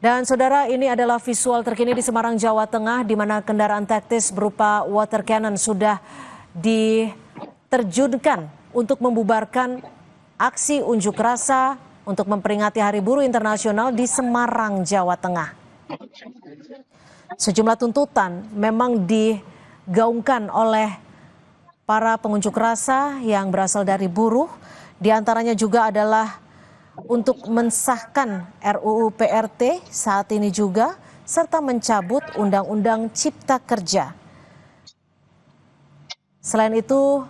Dan saudara, ini adalah visual terkini di Semarang, Jawa Tengah, di mana kendaraan taktis berupa water cannon sudah diterjunkan untuk membubarkan aksi unjuk rasa untuk memperingati Hari Buruh Internasional di Semarang, Jawa Tengah. Sejumlah tuntutan memang digaungkan oleh para pengunjuk rasa yang berasal dari buruh, diantaranya juga adalah untuk mensahkan RUU PRT saat ini juga, serta mencabut Undang-Undang Cipta Kerja. Selain itu,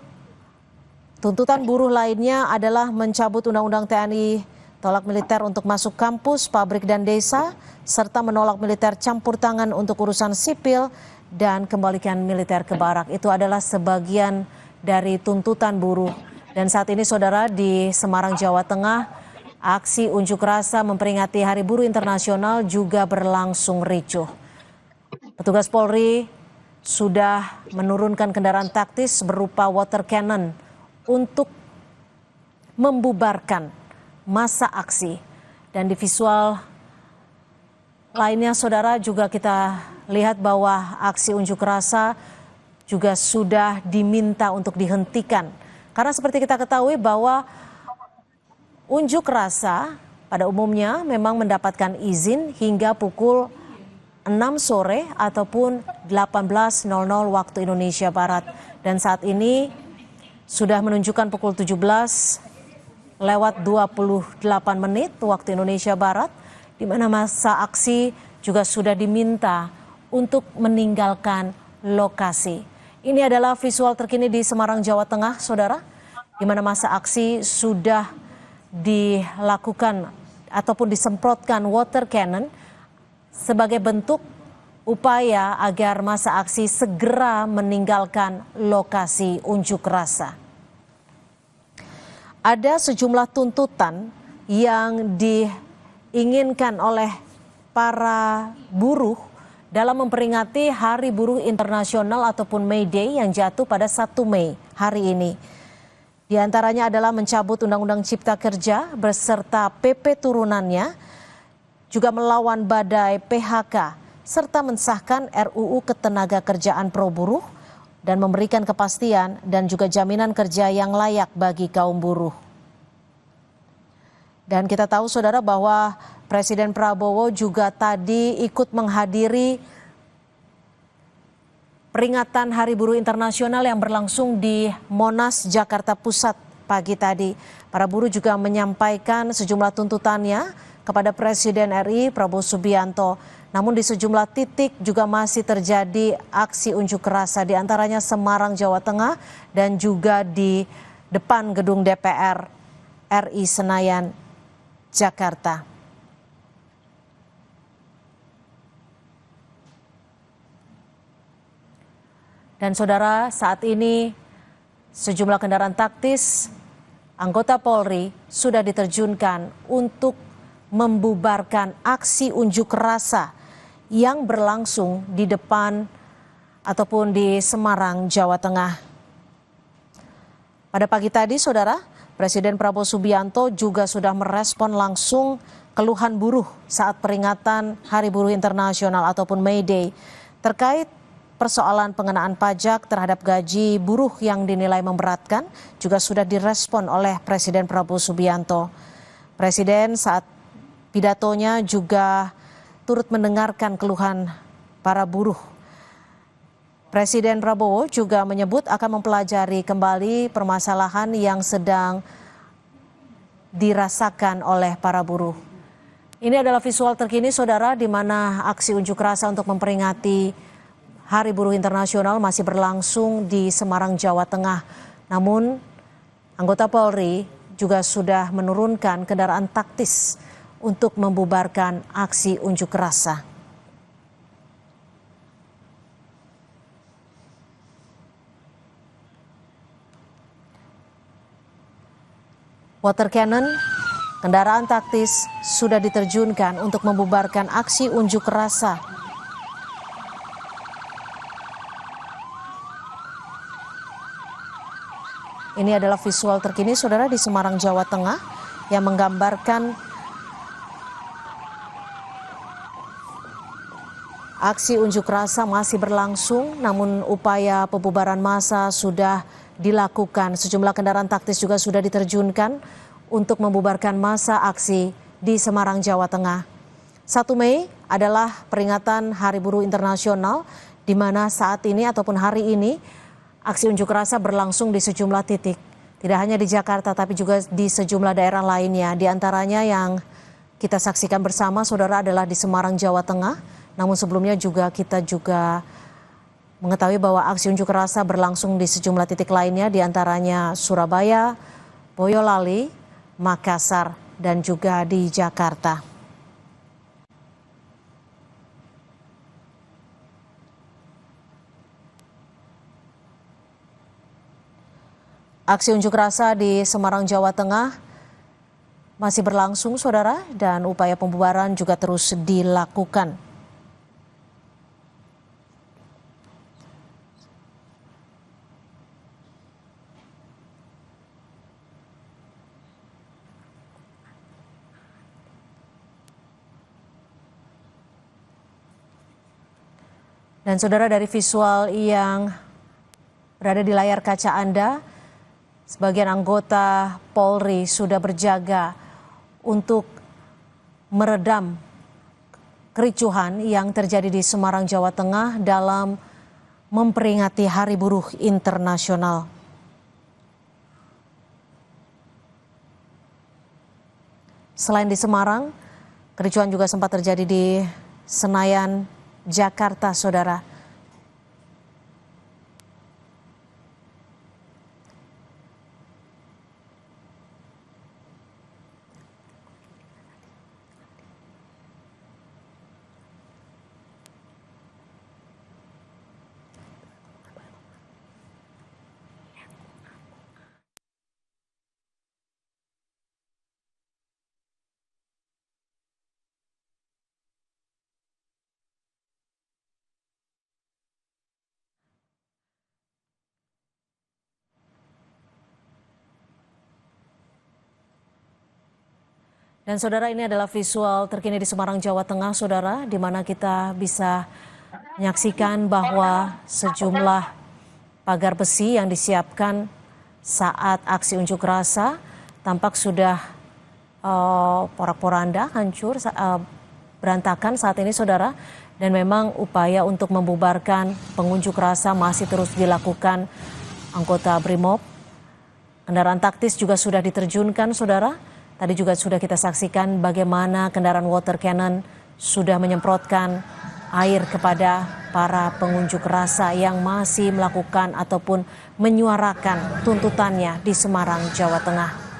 tuntutan buruh lainnya adalah mencabut Undang-Undang TNI, tolak militer untuk masuk kampus, pabrik, dan desa, serta menolak militer campur tangan untuk urusan sipil dan kembalikan militer ke barak. Itu adalah sebagian dari tuntutan buruh. Dan saat ini saudara, di Semarang, Jawa Tengah, aksi unjuk rasa memperingati Hari Buruh Internasional juga berlangsung ricuh. Petugas Polri sudah menurunkan kendaraan taktis berupa water cannon untuk membubarkan massa aksi. Dan di visual lainnya saudara juga kita lihat bahwa aksi unjuk rasa juga sudah diminta untuk dihentikan. Karena seperti kita ketahui bahwa unjuk rasa pada umumnya memang mendapatkan izin hingga pukul 6 sore ataupun 18.00 waktu Indonesia Barat. Dan saat ini sudah menunjukkan pukul 17:28 waktu Indonesia Barat, di mana massa aksi juga sudah diminta untuk meninggalkan lokasi. Ini adalah visual terkini di Semarang, Jawa Tengah, saudara, di mana massa aksi sudah dilakukan ataupun disemprotkan water cannon sebagai bentuk upaya agar massa aksi segera meninggalkan lokasi unjuk rasa. Ada sejumlah tuntutan yang diinginkan oleh para buruh dalam memperingati Hari Buruh Internasional ataupun May Day yang jatuh pada 1 Mei hari ini. Di antaranya adalah mencabut Undang-Undang Cipta Kerja beserta PP turunannya, juga melawan badai PHK, serta mensahkan RUU Ketenagakerjaan pro buruh dan memberikan kepastian dan juga jaminan kerja yang layak bagi kaum buruh. Dan kita tahu saudara bahwa Presiden Prabowo juga tadi ikut menghadiri peringatan Hari Buruh Internasional yang berlangsung di Monas, Jakarta Pusat pagi tadi. Para buruh juga menyampaikan sejumlah tuntutannya kepada Presiden RI Prabowo Subianto. Namun di sejumlah titik juga masih terjadi aksi unjuk rasa, di antaranya Semarang, Jawa Tengah, dan juga di depan gedung DPR RI Senayan, Jakarta. Dan saudara, saat ini sejumlah kendaraan taktis anggota Polri sudah diterjunkan untuk membubarkan aksi unjuk rasa yang berlangsung di depan ataupun di Semarang, Jawa Tengah. Pada pagi tadi saudara, Presiden Prabowo Subianto juga sudah merespon langsung keluhan buruh saat peringatan Hari Buruh Internasional ataupun May Day terkait persoalan pengenaan pajak terhadap gaji buruh yang dinilai memberatkan juga sudah direspon oleh Presiden Prabowo Subianto. Presiden saat pidatonya juga turut mendengarkan keluhan para buruh. Presiden Prabowo juga menyebut akan mempelajari kembali permasalahan yang sedang dirasakan oleh para buruh. Ini adalah visual terkini saudara, di mana aksi unjuk rasa untuk memperingati Hari Buruh Internasional masih berlangsung di Semarang, Jawa Tengah. Namun anggota Polri juga sudah menurunkan kendaraan taktis untuk membubarkan aksi unjuk rasa. Water cannon, kendaraan taktis sudah diterjunkan untuk membubarkan aksi unjuk rasa. Ini adalah visual terkini saudara di Semarang, Jawa Tengah yang menggambarkan Aksi unjuk rasa masih berlangsung, namun upaya pembubaran massa sudah dilakukan. Sejumlah kendaraan taktis juga sudah diterjunkan untuk membubarkan massa aksi di Semarang, Jawa Tengah. 1 Mei adalah peringatan Hari Buruh Internasional, di mana saat ini ataupun hari ini aksi unjuk rasa berlangsung di sejumlah titik. Tidak hanya di Jakarta, tapi juga di sejumlah daerah lainnya. Di antaranya yang kita saksikan bersama, saudara, adalah di Semarang, Jawa Tengah. Namun sebelumnya kita juga mengetahui bahwa aksi unjuk rasa berlangsung di sejumlah titik lainnya, di antaranya Surabaya, Boyolali, Makassar, dan juga di Jakarta. Aksi unjuk rasa di Semarang, Jawa Tengah masih berlangsung, saudara, dan upaya pembubaran juga terus dilakukan. Dan saudara, dari visual yang berada di layar kaca Anda, sebagian anggota Polri sudah berjaga untuk meredam kericuhan yang terjadi di Semarang, Jawa Tengah dalam memperingati Hari Buruh Internasional. Selain di Semarang, kericuhan juga sempat terjadi di Senayan, Jakarta, saudara. Dan saudara, ini adalah visual terkini di Semarang, Jawa Tengah, saudara, di mana kita bisa menyaksikan bahwa sejumlah pagar besi yang disiapkan saat aksi unjuk rasa tampak sudah porak-poranda, hancur, berantakan saat ini, saudara. Dan memang upaya untuk membubarkan pengunjuk rasa masih terus dilakukan anggota Brimob. Kendaraan taktis juga sudah diterjunkan, saudara. Tadi juga sudah kita saksikan bagaimana kendaraan water cannon sudah menyemprotkan air kepada para pengunjuk rasa yang masih melakukan ataupun menyuarakan tuntutannya di Semarang, Jawa Tengah.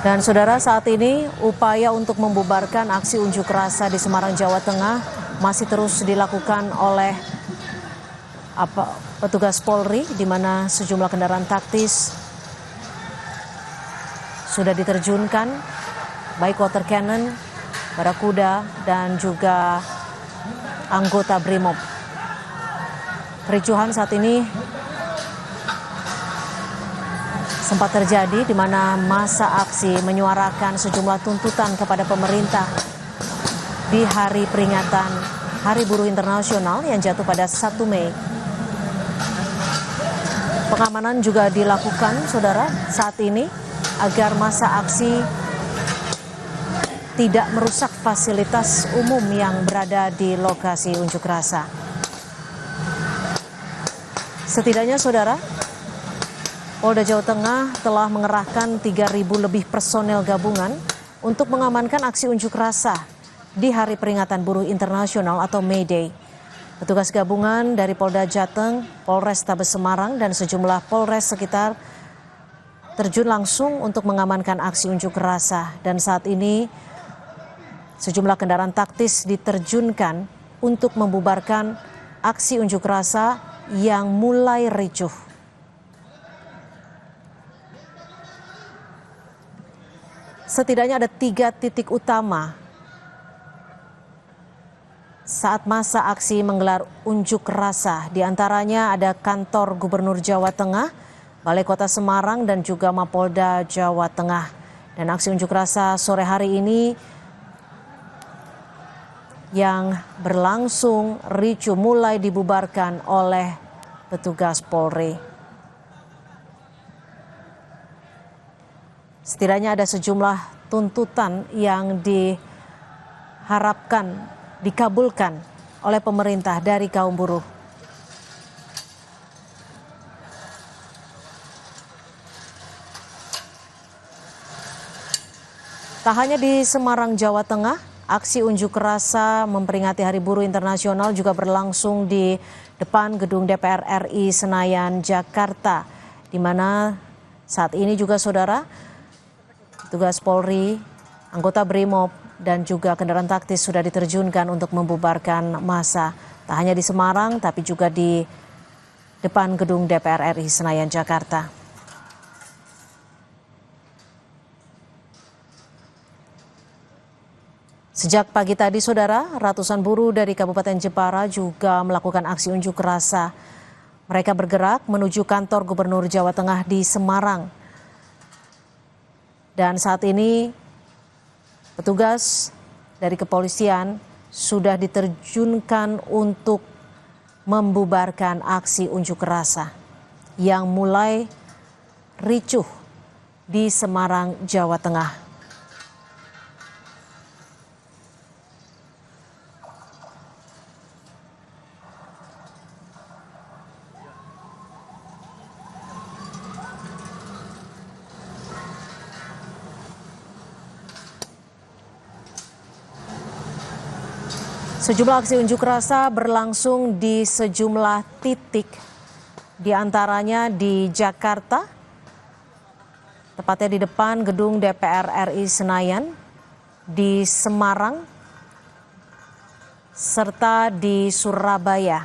Dan saudara, saat ini upaya untuk membubarkan aksi unjuk rasa di Semarang, Jawa Tengah masih terus dilakukan oleh petugas Polri, di mana sejumlah kendaraan taktis sudah diterjunkan, baik water cannon, barakuda, dan juga anggota Brimob. Kericuhan saat ini sempat terjadi, di mana massa aksi menyuarakan sejumlah tuntutan kepada pemerintah di hari peringatan Hari Buruh Internasional yang jatuh pada 1 Mei. Pengamanan juga dilakukan, saudara, saat ini agar massa aksi tidak merusak fasilitas umum yang berada di lokasi unjuk rasa. Setidaknya, saudara, Polda Jawa Tengah telah mengerahkan 3.000 lebih personel gabungan untuk mengamankan aksi unjuk rasa di Hari Peringatan Buruh Internasional atau May Day. Petugas gabungan dari Polda Jateng, Polrestabes Semarang, dan sejumlah Polres sekitar terjun langsung untuk mengamankan aksi unjuk rasa. Dan saat ini sejumlah kendaraan taktis diterjunkan untuk membubarkan aksi unjuk rasa yang mulai ricuh. Setidaknya ada 3 titik utama saat masa aksi menggelar unjuk rasa. Di antaranya ada kantor Gubernur Jawa Tengah, Balai Kota Semarang, dan juga Mapolda Jawa Tengah. Dan aksi unjuk rasa sore hari ini yang berlangsung ricuh mulai dibubarkan oleh petugas Polri. Setidaknya ada sejumlah tuntutan yang diharapkan dikabulkan oleh pemerintah dari kaum buruh. Tak hanya di Semarang, Jawa Tengah, aksi unjuk rasa memperingati Hari Buruh Internasional juga berlangsung di depan gedung DPR RI Senayan, Jakarta, di mana saat ini juga saudara, petugas Polri, anggota BRIMOB, dan juga kendaraan taktis sudah diterjunkan untuk membubarkan massa. Tak hanya di Semarang, tapi juga di depan gedung DPR RI Senayan, Jakarta. Sejak pagi tadi, saudara, ratusan buruh dari Kabupaten Jepara juga melakukan aksi unjuk rasa. Mereka bergerak menuju kantor Gubernur Jawa Tengah di Semarang. Dan saat ini petugas dari kepolisian sudah diterjunkan untuk membubarkan aksi unjuk rasa yang mulai ricuh di Semarang, Jawa Tengah. Sejumlah aksi unjuk rasa berlangsung di sejumlah titik, di antaranya di Jakarta, tepatnya di depan gedung DPR RI Senayan, di Semarang, serta di Surabaya.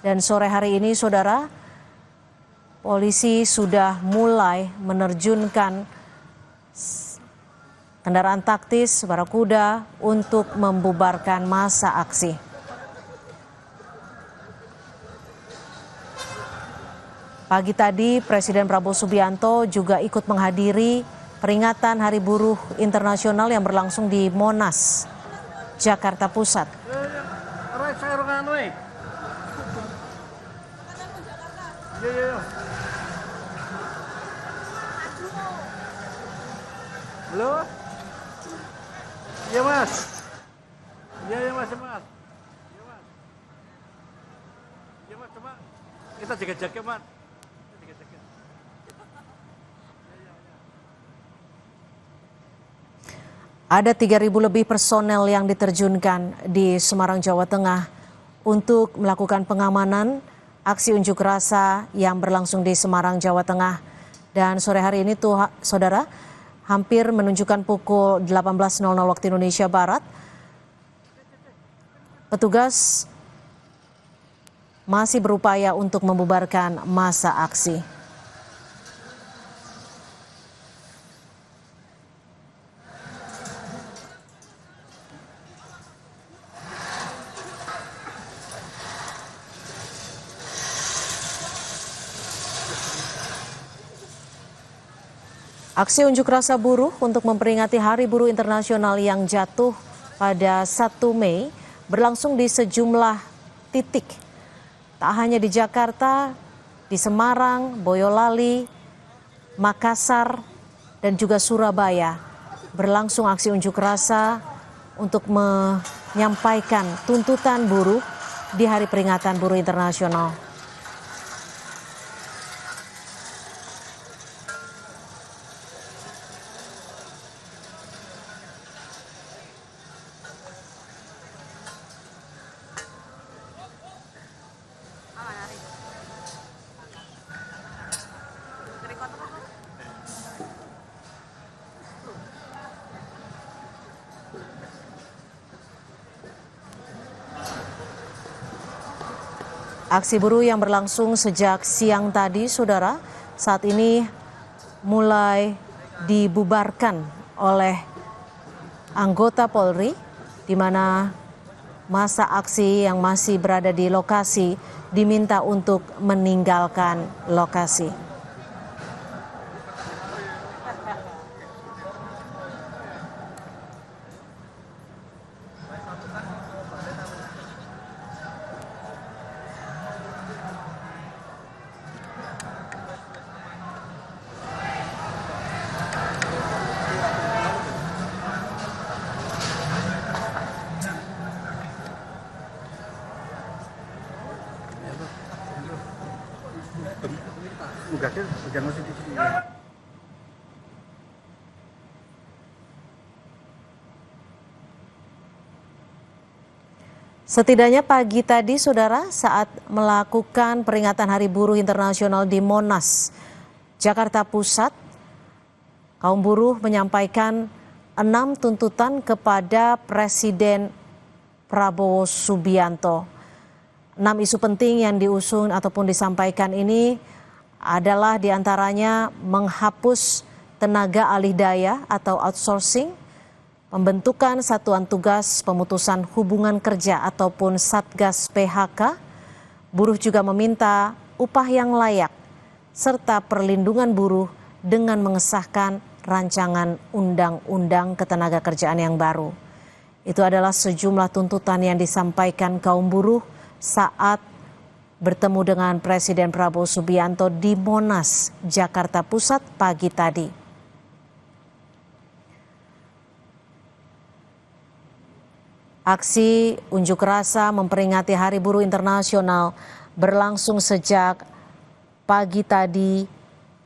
Dan sore hari ini, saudara, polisi sudah mulai menerjunkan kendaraan taktis, barakuda untuk membubarkan massa aksi. Pagi tadi, Presiden Prabowo Subianto juga ikut menghadiri peringatan Hari Buruh Internasional yang berlangsung di Monas, Jakarta Pusat. Halo? Iya mas. Iya mas. Iya mas. Iya mas, coba kita jaga-jaga mas. Ada 3.000 lebih personel yang diterjunkan di Semarang, Jawa Tengah untuk melakukan pengamanan aksi unjuk rasa yang berlangsung di Semarang, Jawa Tengah. Dan sore hari ini tuh saudara, hampir menunjukkan pukul 18.00 waktu Indonesia Barat, petugas masih berupaya untuk membubarkan massa aksi. Aksi unjuk rasa buruh untuk memperingati Hari Buruh Internasional yang jatuh pada 1 Mei berlangsung di sejumlah titik. Tak hanya di Jakarta, di Semarang, Boyolali, Makassar, dan juga Surabaya berlangsung aksi unjuk rasa untuk menyampaikan tuntutan buruh di Hari Peringatan Buruh Internasional. Aksi buruh yang berlangsung sejak siang tadi, saudara, saat ini mulai dibubarkan oleh anggota Polri, di mana massa aksi yang masih berada di lokasi diminta untuk meninggalkan lokasi. Tugasnya jangan masih di sini. Setidaknya pagi tadi, saudara, saat melakukan peringatan Hari Buruh Internasional di Monas, Jakarta Pusat, kaum buruh menyampaikan 6 tuntutan kepada Presiden Prabowo Subianto. 6 isu penting yang diusung ataupun disampaikan ini adalah diantaranya menghapus tenaga alih daya atau outsourcing, pembentukan satuan tugas pemutusan hubungan kerja ataupun Satgas PHK. Buruh juga meminta upah yang layak serta perlindungan buruh dengan mengesahkan rancangan undang-undang ketenagakerjaan yang baru. Itu adalah sejumlah tuntutan yang disampaikan kaum buruh saat bertemu dengan Presiden Prabowo Subianto di Monas, Jakarta Pusat pagi tadi. Aksi unjuk rasa memperingati Hari Buruh Internasional berlangsung sejak pagi tadi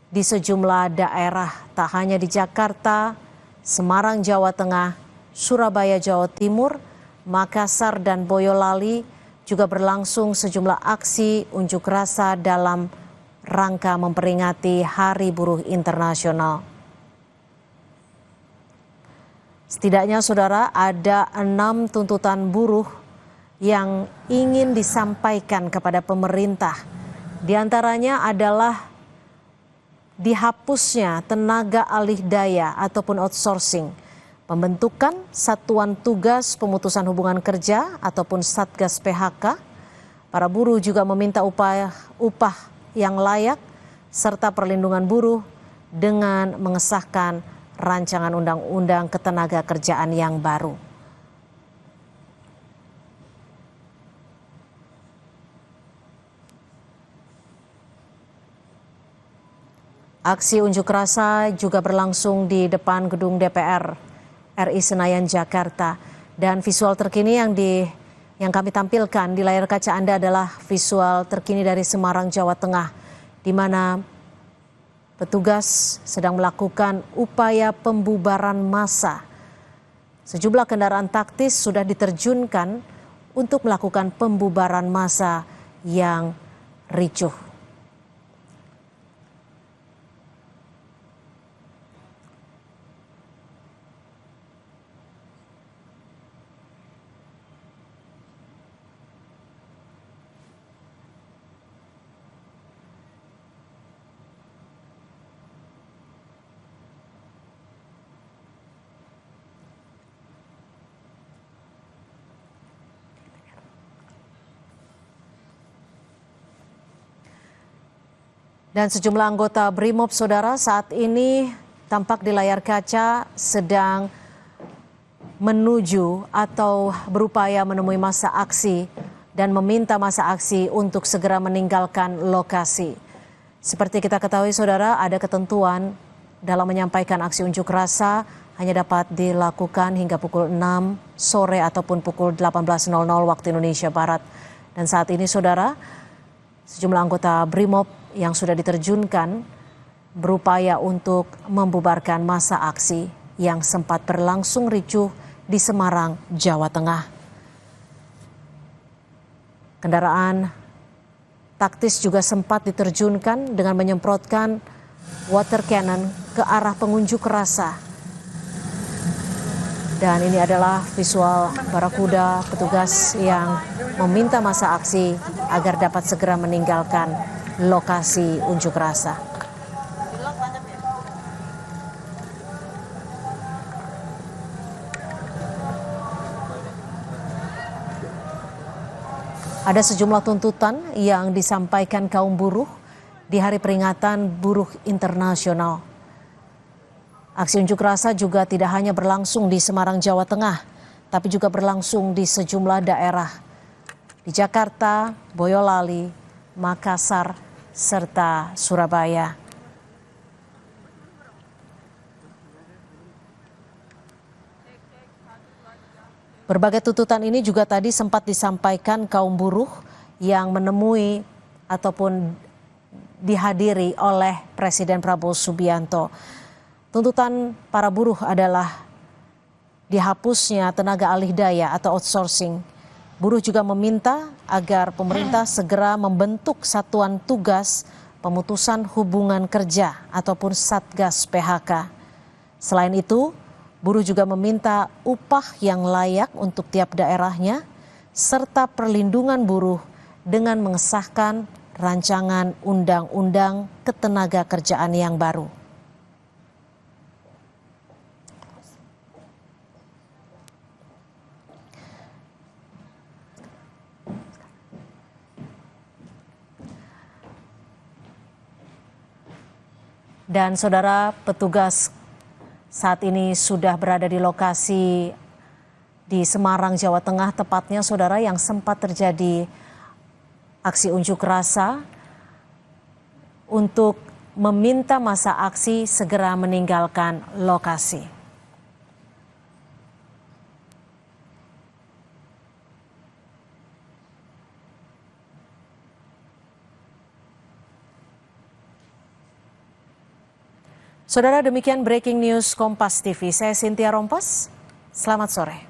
di sejumlah daerah, tak hanya di Jakarta, Semarang, Jawa Tengah, Surabaya, Jawa Timur, Makassar, dan Boyolali juga berlangsung sejumlah aksi unjuk rasa dalam rangka memperingati Hari Buruh Internasional. Setidaknya, saudara, ada 6 tuntutan buruh yang ingin disampaikan kepada pemerintah. Di antaranya adalah dihapusnya tenaga alih daya ataupun outsourcing, pembentukan satuan tugas pemutusan hubungan kerja ataupun Satgas PHK. Para buruh juga meminta upah yang layak serta perlindungan buruh dengan mengesahkan rancangan undang-undang ketenagakerjaan yang baru. Aksi unjuk rasa juga berlangsung di depan gedung DPR RI Senayan, Jakarta. Dan visual terkini yang kami tampilkan di layar kaca Anda adalah visual terkini dari Semarang, Jawa Tengah, di mana petugas sedang melakukan upaya pembubaran massa. Sejumlah kendaraan taktis sudah diterjunkan untuk melakukan pembubaran massa yang ricuh. Dan sejumlah anggota BRIMOB, saudara, saat ini tampak di layar kaca sedang menuju atau berupaya menemui massa aksi dan meminta massa aksi untuk segera meninggalkan lokasi. Seperti kita ketahui, saudara, ada ketentuan dalam menyampaikan aksi unjuk rasa hanya dapat dilakukan hingga pukul 6 sore ataupun pukul 18.00 waktu Indonesia Barat. Dan saat ini, saudara, sejumlah anggota BRIMOB yang sudah diterjunkan berupaya untuk membubarkan massa aksi yang sempat berlangsung ricuh di Semarang, Jawa Tengah. Kendaraan taktis juga sempat diterjunkan dengan menyemprotkan water cannon ke arah pengunjuk rasa. Dan ini adalah visual barakuda petugas yang meminta massa aksi agar dapat segera meninggalkan lokasi unjuk rasa. Ada sejumlah tuntutan yang disampaikan kaum buruh di Hari Peringatan Buruh Internasional. Aksi unjuk rasa juga tidak hanya berlangsung di Semarang, Jawa Tengah, tapi juga berlangsung di sejumlah daerah di Jakarta, Boyolali, Makassar, serta Surabaya. Berbagai tuntutan ini juga tadi sempat disampaikan kaum buruh yang menemui ataupun dihadiri oleh Presiden Prabowo Subianto. Tuntutan para buruh adalah dihapusnya tenaga alih daya atau outsourcing. Buruh juga meminta agar pemerintah segera membentuk satuan tugas pemutusan hubungan kerja ataupun Satgas PHK. Selain itu, buruh juga meminta upah yang layak untuk tiap daerahnya, serta perlindungan buruh dengan mengesahkan rancangan undang-undang ketenagakerjaan yang baru. Dan saudara, petugas saat ini sudah berada di lokasi di Semarang, Jawa Tengah, tepatnya saudara yang sempat terjadi aksi unjuk rasa untuk meminta masa aksi segera meninggalkan lokasi. Saudara, demikian breaking news Kompas TV. Saya Cynthia Rompas. Selamat sore.